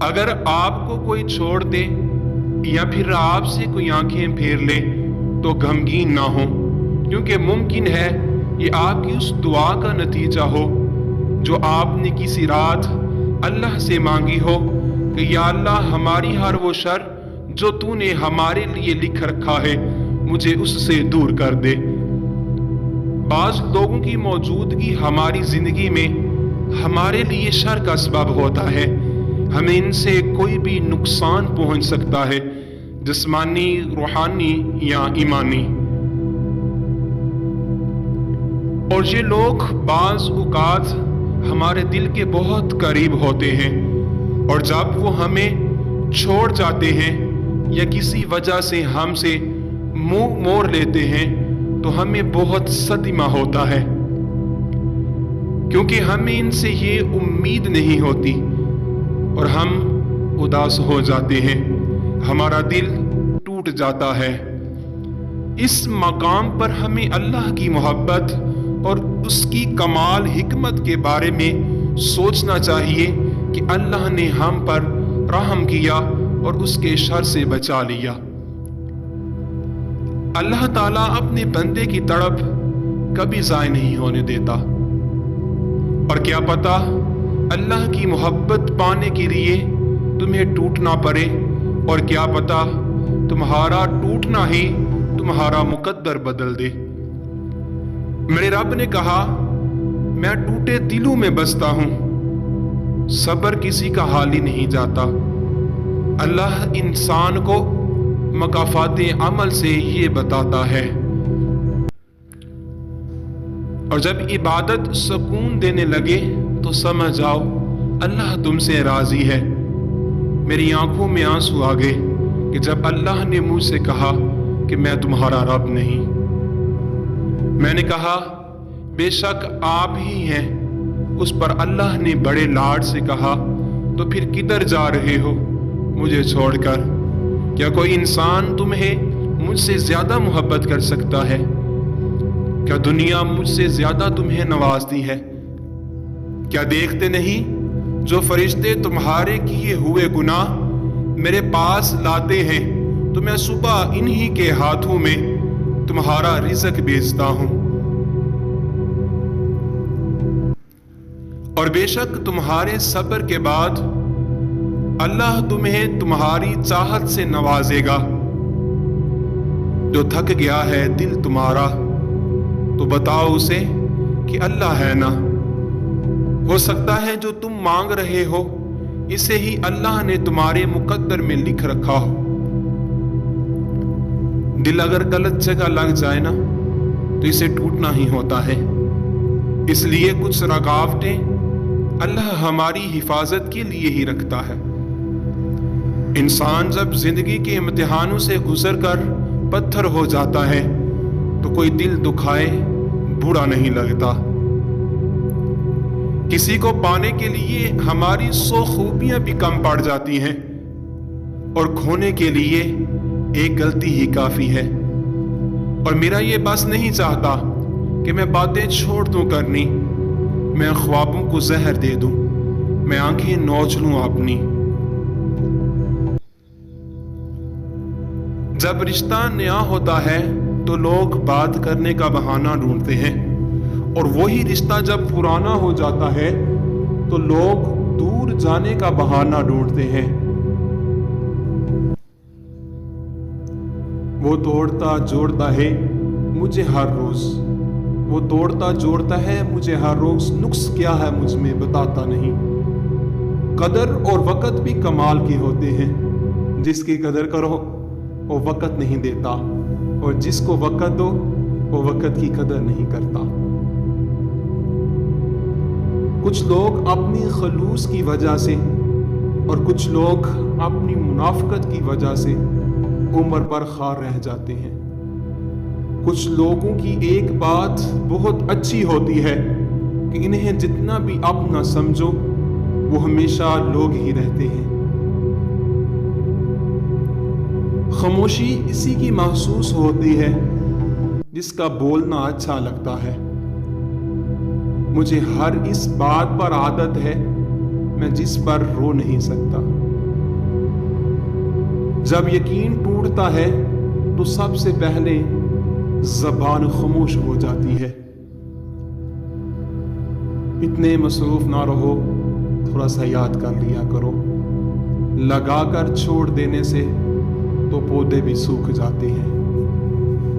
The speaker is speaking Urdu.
اگر آپ کو کوئی چھوڑ دے یا پھر آپ سے کوئی آنکھیں پھیر لے تو غمگین نہ ہو، کیونکہ ممکن ہے یہ آپ کی اس دعا کا نتیجہ ہو جو آپ نے کسی رات اللہ سے مانگی ہو کہ یا اللہ ہماری ہر وہ شر جو تو نے ہمارے لیے لکھ رکھا ہے مجھے اس سے دور کر دے۔ بعض لوگوں کی موجودگی ہماری زندگی میں ہمارے لیے شر کا سبب ہوتا ہے، ہمیں ان سے کوئی بھی نقصان پہنچ سکتا ہے، جسمانی، روحانی یا ایمانی۔ اور یہ لوگ بعض اوقات ہمارے دل کے بہت قریب ہوتے ہیں، اور جب وہ ہمیں چھوڑ جاتے ہیں یا کسی وجہ سے ہم سے منہ موڑ لیتے ہیں تو ہمیں بہت صدمہ ہوتا ہے، کیونکہ ہمیں ان سے یہ امید نہیں ہوتی اور ہم اداس ہو جاتے ہیں، ہمارا دل ٹوٹ جاتا ہے۔ اس مقام پر ہمیں اللہ کی محبت اور اس کی کمال حکمت کے بارے میں سوچنا چاہیے کہ اللہ نے ہم پر رحم کیا اور اس کے شر سے بچا لیا۔ اللہ تعالیٰ اپنے بندے کی تڑپ کبھی ضائع نہیں ہونے دیتا، اور کیا پتہ اللہ کی محبت پانے کے لیے تمہیں ٹوٹنا پڑے، اور کیا پتہ تمہارا ٹوٹنا ہی تمہارا مقدر بدل دے۔ میرے رب نے کہا، میں ٹوٹے دلوں میں بستا ہوں، صبر کسی کا حال ہی نہیں جاتا۔ اللہ انسان کو مکافات عمل سے یہ بتاتا ہے، اور جب عبادت سکون دینے لگے تو سمجھ جاؤ اللہ تم سے راضی ہے۔ میری آنکھوں میں آنسو آ گئے کہ جب اللہ نے مجھ سے کہا کہ میں تمہارا رب نہیں۔ میں نے کہا بے شک آپ ہی ہیں۔ اس پر اللہ نے بڑے لاڈ سے کہا، تو پھر کدھر جا رہے ہو مجھے چھوڑ کر؟ کیا کوئی انسان تمہیں مجھ سے زیادہ محبت کر سکتا ہے؟ کیا دنیا مجھ سے زیادہ تمہیں نوازتی ہے؟ کیا دیکھتے نہیں جو فرشتے تمہارے کیے ہوئے گناہ میرے پاس لاتے ہیں تو میں صبح انہی کے ہاتھوں میں تمہارا رزق بیچتا ہوں، اور بے شک تمہارے صبر کے بعد اللہ تمہیں تمہاری چاہت سے نوازے گا۔ جو تھک گیا ہے دل تمہارا تو بتاؤ اسے کہ اللہ ہے نا۔ ہو سکتا ہے جو تم مانگ رہے ہو اسے ہی اللہ نے تمہارے مقدر میں لکھ رکھا ہو۔ دل اگر غلط جگہ لگ جائے نا تو اسے ٹوٹنا ہی ہوتا ہے، اس لیے کچھ رکاوٹیں اللہ ہماری حفاظت کے لیے ہی رکھتا ہے۔ انسان جب زندگی کے امتحانوں سے گزر کر پتھر ہو جاتا ہے تو کوئی دل دکھائے برا نہیں لگتا۔ کسی کو پانے کے لیے ہماری 100 خوبیاں بھی کم پڑ جاتی ہیں، اور کھونے کے لیے ایک غلطی ہی کافی ہے۔ اور میرا یہ بس نہیں چاہتا کہ میں باتیں چھوڑ دوں کرنی، میں خوابوں کو زہر دے دوں، میں آنکھیں نوچ لوں اپنی۔ جب رشتہ نیا ہوتا ہے تو لوگ بات کرنے کا بہانہ ڈھونڈتے ہیں، اور وہی رشتہ جب پرانا ہو جاتا ہے تو لوگ دور جانے کا بہانہ ڈھونڈتے ہیں۔ وہ توڑتا جوڑتا ہے مجھے ہر روز، وہ توڑتا جوڑتا ہے مجھے ہر روز، نقص کیا ہے مجھ میں بتاتا نہیں۔ قدر اور وقت بھی کمال کے ہوتے ہیں، جس کی قدر کرو وہ وقت نہیں دیتا، اور جس کو وقت دو وہ وقت کی قدر نہیں کرتا۔ کچھ لوگ اپنی خلوص کی وجہ سے اور کچھ لوگ اپنی منافقت کی وجہ سے عمر پر خار رہ جاتے ہیں۔ کچھ لوگوں کی ایک بات بہت اچھی ہوتی ہے کہ انہیں جتنا بھی اپنا سمجھو وہ ہمیشہ لوگ ہی رہتے ہیں۔ خاموشی اسی کی محسوس ہوتی ہے جس کا بولنا اچھا لگتا ہے۔ مجھے ہر اس بات پر عادت ہے میں جس پر رو نہیں سکتا۔ جب یقین ٹوٹتا ہے تو سب سے پہلے زبان خاموش ہو جاتی ہے۔ اتنے مصروف نہ رہو، تھوڑا سا یاد کر لیا کرو۔ لگا کر چھوڑ دینے سے تو پودے بھی سوکھ جاتے ہیں۔